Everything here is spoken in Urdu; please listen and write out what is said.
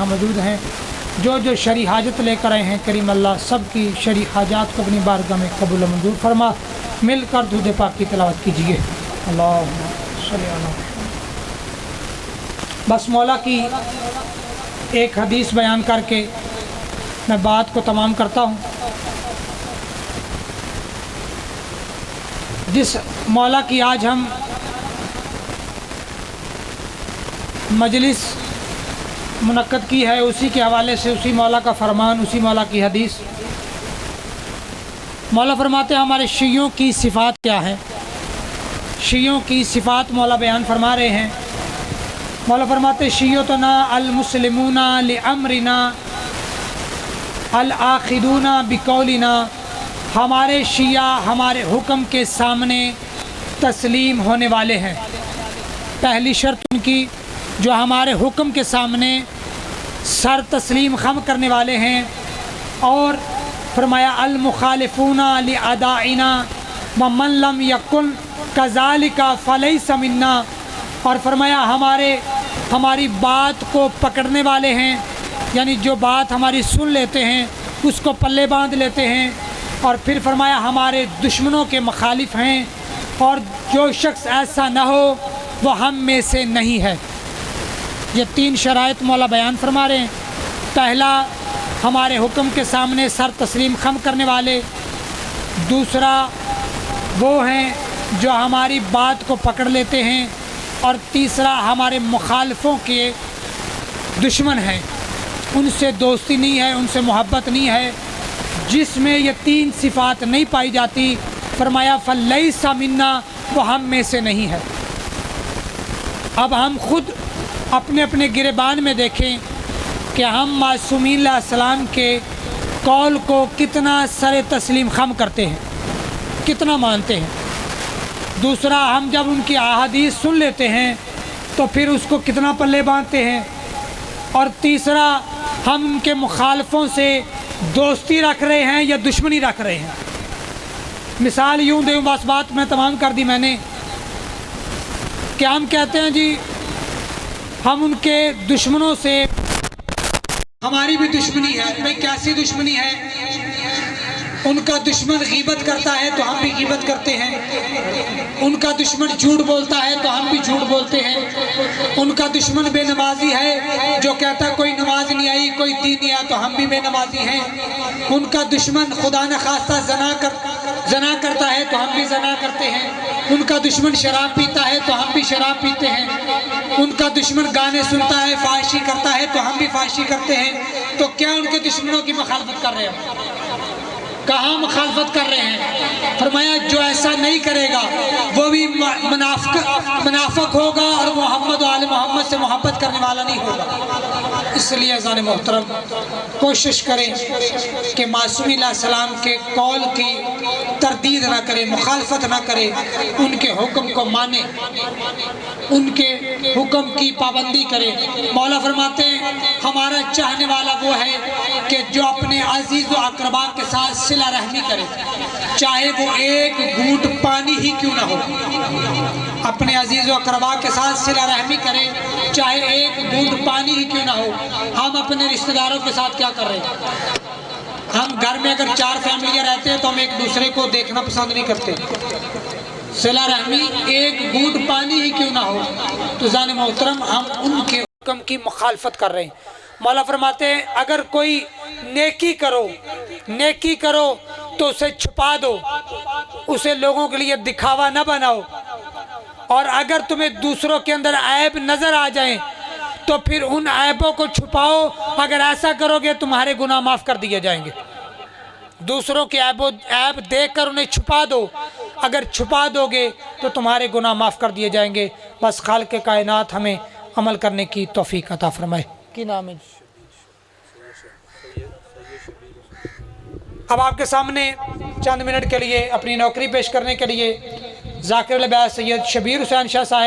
یہاں موجود ہیں، جو شرعی حاجت لے کر آئے ہیں، کریم اللہ سب کی شرعی حاجات کو اپنی بارگاہ میں قبول و منظور فرما۔ مل کر درود پاک کی تلاوت کیجیے۔ اللہم صلی علی محمد۔ بس مولا کی ایک حدیث بیان کر کے میں بات کو تمام کرتا ہوں۔ جس مولا کی آج ہم مجلس منعقد کی ہے، اسی کے حوالے سے اسی مولا کا فرمان، اسی مولا کی حدیث۔ مولا فرماتے ہیں ہمارے شیعوں کی صفات کیا ہے۔ شیعوں کی صفات مولا بیان فرما رہے ہیں۔ مولا فرماتے شیعتنا المسلمون لامرنا الآخذون بقولنا، ہمارے شیعہ ہمارے حکم کے سامنے تسلیم ہونے والے ہیں۔ پہلی شرط ان کی جو ہمارے حکم کے سامنے سر تسلیم خم کرنے والے ہیں۔ اور فرمایا المخالفون لأعدائنا ومن لم یکن کذالک فلیس منا، اور فرمایا ہماری بات کو پکڑنے والے ہیں، یعنی جو بات ہماری سن لیتے ہیں اس کو پلے باندھ لیتے ہیں۔ اور پھر فرمایا ہمارے دشمنوں کے مخالف ہیں، اور جو شخص ایسا نہ ہو وہ ہم میں سے نہیں ہے۔ یہ تین شرائط مولا بیان فرما رہے ہیں۔ پہلا، ہمارے حکم کے سامنے سر تسلیم خم کرنے والے۔ دوسرا، وہ ہیں جو ہماری بات کو پکڑ لیتے ہیں۔ اور تیسرا، ہمارے مخالفوں کے دشمن ہیں، ان سے دوستی نہیں ہے، ان سے محبت نہیں ہے۔ جس میں یہ تین صفات نہیں پائی جاتی، فرمایا فلیس منا، وہ ہم میں سے نہیں ہے۔ اب ہم خود اپنے اپنے گریبان میں دیکھیں کہ ہم معصومین علیہ السلام کے قول کو کتنا سر تسلیم خم کرتے ہیں، کتنا مانتے ہیں۔ دوسرا، ہم جب ان کی احادیث سن لیتے ہیں تو پھر اس کو کتنا پلے باندھتے ہیں۔ اور تیسرا، ہم ان کے مخالفوں سے دوستی رکھ رہے ہیں یا دشمنی رکھ رہے ہیں۔ مثال یوں دوں، بس بات میں تمام کر دی میں نے، کہ ہم کہتے ہیں جی ہم ان کے دشمنوں سے، ہماری بھی دشمنی ہے۔ بھئی کیسی دشمنی ہے؟ ان کا دشمن غیبت کرتا ہے تو ہم بھی غیبت کرتے ہیں، ان کا دشمن جھوٹ بولتا ہے تو ہم بھی جھوٹ بولتے ہیں، ان کا دشمن بے نمازی ہے جو کہتا ہے کوئی نماز نہیں آئی، کوئی دین نہیں آیا، تو ہم بھی بے نمازی ہیں، ان کا دشمن خدا نخواستہ زنا کرتا ہے تو ہم بھی زنا کرتے ہیں، ان کا دشمن شراب پیتا ہے تو ہم بھی شراب پیتے ہیں، ان کا دشمن گانے سنتا ہے، فحاشی کرتا ہے تو ہم بھی فحاشی کرتے ہیں۔ تو کیا ان کے دشمنوں کی مخالفت کر رہے ہیں؟ کہاں مخالفت کر رہے ہیں؟ فرمایا جو ایسا نہیں کرے گا وہ بھی منافق ہوگا اور محمد و آل محمد سے محبت کرنے والا نہیں ہوگا۔ اس لیے عزیزان محترم کوشش کریں کہ معصومین علیہ السلام کے قول کی تردید نہ کریں، مخالفت نہ کریں، ان کے حکم کو مانیں، ان کے حکم کی پابندی کریں۔ مولا فرماتے ہیں ہمارا چاہنے والا وہ ہے کہ جو اپنے عزیز و اقربا کے ساتھ صلہ رحمی کرے، چاہے وہ ایک گھونٹ پانی ہی کیوں نہ ہو۔ اپنے عزیز و اقربا کے ساتھ صلہ رحمی کرے، چاہے ایک گھونٹ پانی ہی کیوں نہ ہو۔ ہم اپنے رشتہ داروں کے ساتھ کیا کر رہے ہیں؟ ہم گھر میں اگر 4 فیملیاں رہتے ہیں تو ہم ایک دوسرے کو دیکھنا پسند نہیں کرتے۔ صلہ رحمی ایک گھونٹ پانی ہی کیوں نہ ہو۔ تو عزیزان محترم ہم ان کے حکم کی مخالفت کر رہے ہیں۔ مولا فرماتے ہیں اگر کوئی نیکی کرو تو اسے چھپا دو، اسے لوگوں کے لیے دکھاوا نہ بناؤ، اور اگر تمہیں دوسروں کے اندر عیب نظر آ جائیں تو پھر ان عیبوں کو چھپاؤ۔ اگر ایسا کرو گے تمہارے گناہ معاف کر دیے جائیں گے۔ دوسروں کے عیب دیکھ کر انہیں چھپا دو، اگر چھپا دو گے تو تمہارے گناہ معاف کر دیے جائیں گے۔ بس خالق کائنات ہمیں عمل کرنے کی توفیق عطا فرمائے۔ کی نام ہے؟ اب آپ کے سامنے چند منٹ کے لیے اپنی نوکری پیش کرنے کے لیے ذاکر البیع سید شبیر حسین شاہ صاحب